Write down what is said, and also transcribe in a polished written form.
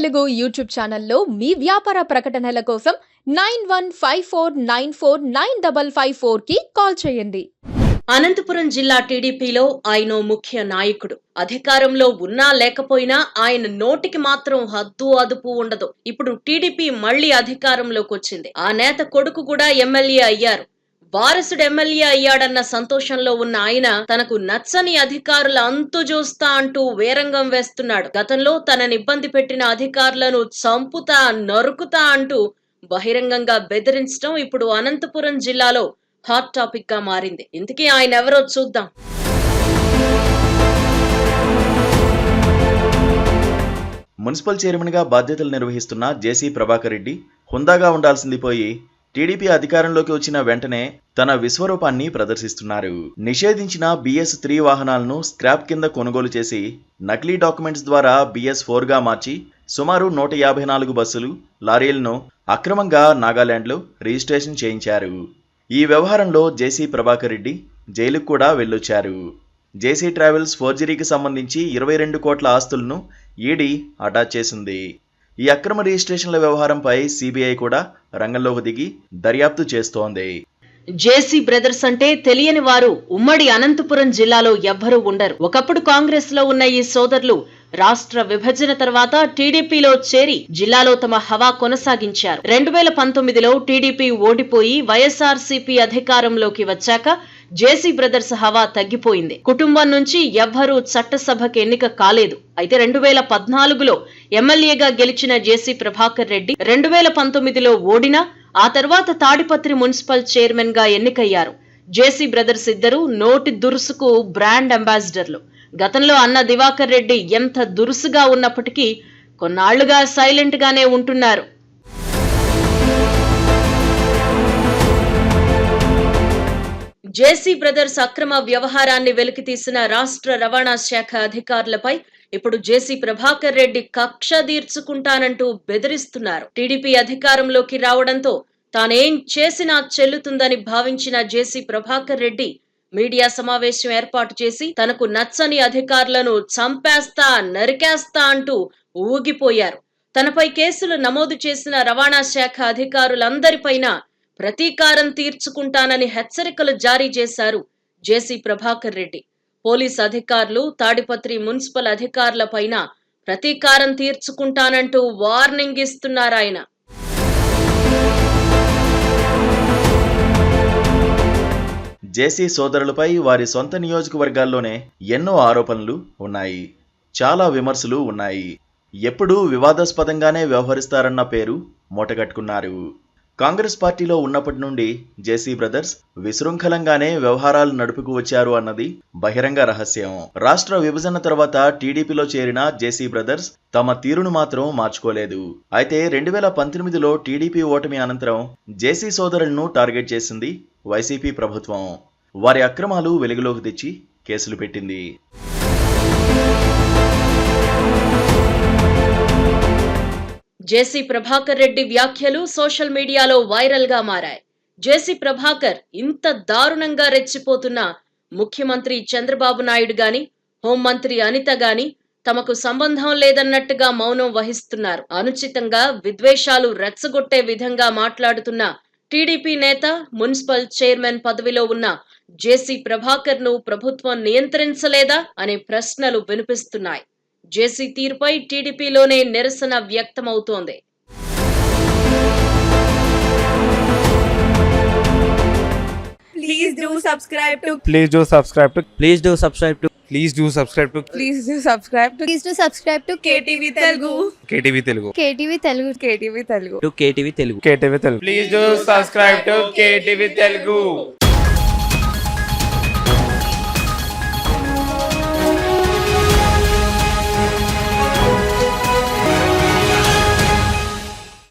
Telugu YouTube ఛానల్లో మీ వ్యాపార ప్రకటనల కోసం 9154949554కి కాల్ చేయండి. అనంతపురం జిల్లా టీడీపీలో ఆయన ముఖ్య నాయకుడు. అధికారంలో ఉన్నా లేకపోయినా ఆయన నోటికి మాత్రం హద్దు అదుపు ఉండదు. ఇప్పుడు టీడీపీ మళ్లీ అధికారంలోకి వచ్చింది. ఆ నేత కొడుకు కూడా ఎమ్మెల్యే అయ్యారు. వారసుడు ఎమ్మెల్యే అయ్యాడన్న సంతోషంలో ఉన్న ఆయన తనకు నచ్చని అధికారుల అంతు చూస్తా అంటూ వేరంగం వేస్తున్నాడు. గతంలో తనని ఇబ్బంది పెట్టిన అధికారులను చంపుతా నరుకుతా అంటూ బహిరంగంగా బెదిరించడం ఇప్పుడు అనంతపురం జిల్లాలో హాట్ టాపిక్ గా మారింది. ఇంతకీ ఆయన ఎవరో చూద్దాం. మున్సిపల్ చైర్మన్ గా బాధ్యతలు నిర్వహిస్తున్న జేసీ ప్రభాకర్ రెడ్డి హుందాగా ఉండాల్సింది పోయి టీడీపీ అధికారంలోకి వచ్చిన వెంటనే తన విశ్వరూపాన్ని ప్రదర్శిస్తున్నారు. నిషేధించిన BS3 వాహనాలను స్క్రాప్ కింద కొనుగోలు చేసి నకిలీ డాక్యుమెంట్స్ ద్వారా BS4 గా మార్చి సుమారు 154 బస్సులు, లారీలను అక్రమంగా నాగాలాండ్లో రిజిస్ట్రేషన్ చేయించారు. ఈ వ్యవహారంలో జేసీ ప్రభాకర్ రెడ్డి జైలుకు కూడా వెళ్ళొచ్చారు. జేసీ ట్రావెల్స్ ఫోర్జరీకి సంబంధించి 22 కోట్ల ఆస్తులను ఈడీ అటాచ్ చేసింది. ఈ అక్రమ రిజిస్ట్రేషన్ల వ్యవహారంపై CBI కూడా రంగంలోకి దిగి దర్యాప్తు చేస్తోంది. జేసీ బ్రదర్స్ అంటే తెలియని వారు ఉమ్మడి అనంతపురం జిల్లాలో ఎవ్వరూ ఉండరు. ఒకప్పుడు కాంగ్రెస్ లో ఉన్న ఈ సోదరులు రాష్ట్ర విభజన తర్వాత టీడీపీలో చేరి జిల్లాలో తమ హవా కొనసాగించారు. 2019లో టీడీపీ ఓడిపోయి వైఎస్ఆర్సీపీ అధికారంలోకి వచ్చాక జేసీ బ్రదర్స్ హవా తగ్గిపోయింది. కుటుంబం నుంచి ఎవ్వరూ చట్టసభకు ఎన్నిక కాలేదు. అయితే 2014లో ఎమ్మెల్యేగా గెలిచిన జేసీ ప్రభాకర్ రెడ్డి 2019లో ఓడినా ఆ తర్వాత తాడిపత్రి మున్సిపల్ చైర్మన్ గా ఎన్నికయ్యారు. జేసీ బ్రదర్స్ ఇద్దరు నోటి దురుసుకు బ్రాండ్ అంబాసిడర్లు. గతంలో అన్న దివాకర్ రెడ్డి ఎంత దురుసుగా ఉన్నప్పటికీ కొన్నాళ్లుగా సైలెంట్ గానే ఉంటున్నారు. జేసీ బ్రదర్స్ అక్రమ వ్యవహారాన్ని వెలికితీసిన రాష్ట్ర రవాణా శాఖ అధికారులపై ఇప్పుడు జేసీ ప్రభాకర్ రెడ్డి కక్ష తీర్చుకుంటానంటూ బెదిరిస్తున్నారు. టీడీపీ అధికారంలోకి రావడంతో తానేం చేసినా చెల్లుతుందని భావించిన జేసీ ప్రభాకర్ రెడ్డి మీడియా సమావేశం ఏర్పాటు చేసి తనకు నచ్చని అధికారులను చంపేస్తా నరికేస్తా అంటూ ఊగిపోయారు. తనపై కేసులు నమోదు చేసిన రవాణా శాఖ అధికారులందరిపైన ప్రతీకారం తీర్చుకుంటానని హెచ్చరికలు జారీ చేశారు జేసీ ప్రభాకర్ రెడ్డి. పోలీస్ అధికారులు, తాడిపత్రి మున్సిపల్ అధికారులపైన ప్రతీకారం తీర్చుకుంటానంటూ వార్నింగ్ ఇస్తున్నారాయన. జేసీ సోదరులపై వారి సొంత నియోజకవర్గాల్లోనే ఎన్నో ఆరోపణలు ఉన్నాయి, చాలా విమర్శలు ఉన్నాయి. ఎప్పుడూ వివాదాస్పదంగానే వ్యవహరిస్తారన్న పేరు మూటగట్టుకున్నారు. కాంగ్రెస్ పార్టీలో ఉన్నప్పటి నుండి జేసీ బ్రదర్స్ విశృంఖలంగానే వ్యవహారాలు నడుపుకు వచ్చారు అన్నది బహిరంగ రహస్యం. రాష్ట్ర విభజన తర్వాత టీడీపీలో చేరిన జేసీ బ్రదర్స్ తమ తీరును మాత్రం మార్చుకోలేదు. అయితే 2019లో టీడీపీ ఓటమి అనంతరం జేసీ సోదరులను టార్గెట్ చేసింది వైసీపీ ప్రభుత్వం. వారి అక్రమాలు వెలుగులోకి తెచ్చి కేసులు పెట్టింది. జేసీ ప్రభాకర్ రెడ్డి వ్యాఖ్యలు సోషల్ మీడియాలో వైరల్ గా మారాయి. జేసీ ప్రభాకర్ ఇంత దారుణంగా రెచ్చిపోతున్న ముఖ్యమంత్రి చంద్రబాబు నాయుడు గాని, హోంమంత్రి అనిత గాని తమకు సంబంధం లేదన్నట్టుగా మౌనం వహిస్తున్నారు. అనుచితంగా విద్వేషాలు రెచ్చగొట్టే విధంగా మాట్లాడుతున్న టీడీపీ నేత, మున్సిపల్ చైర్మన్ పదవిలో ఉన్న జేసీ ప్రభాకర్ ను ప్రభుత్వం నియంత్రించలేదా అనే ప్రశ్నలు వినిపిస్తున్నాయి. జేసీ తీరుపై టీడీపీలోనే నిరసన వ్యక్తమవుతోంది. Please do subscribe to Please do subscribe to Please do subscribe to Please do subscribe to Please do subscribe to Please do subscribe to KTV Telugu KTV Telugu KTV Telugu KTV Telugu KTV Telugu Please do subscribe to KTV Telugu.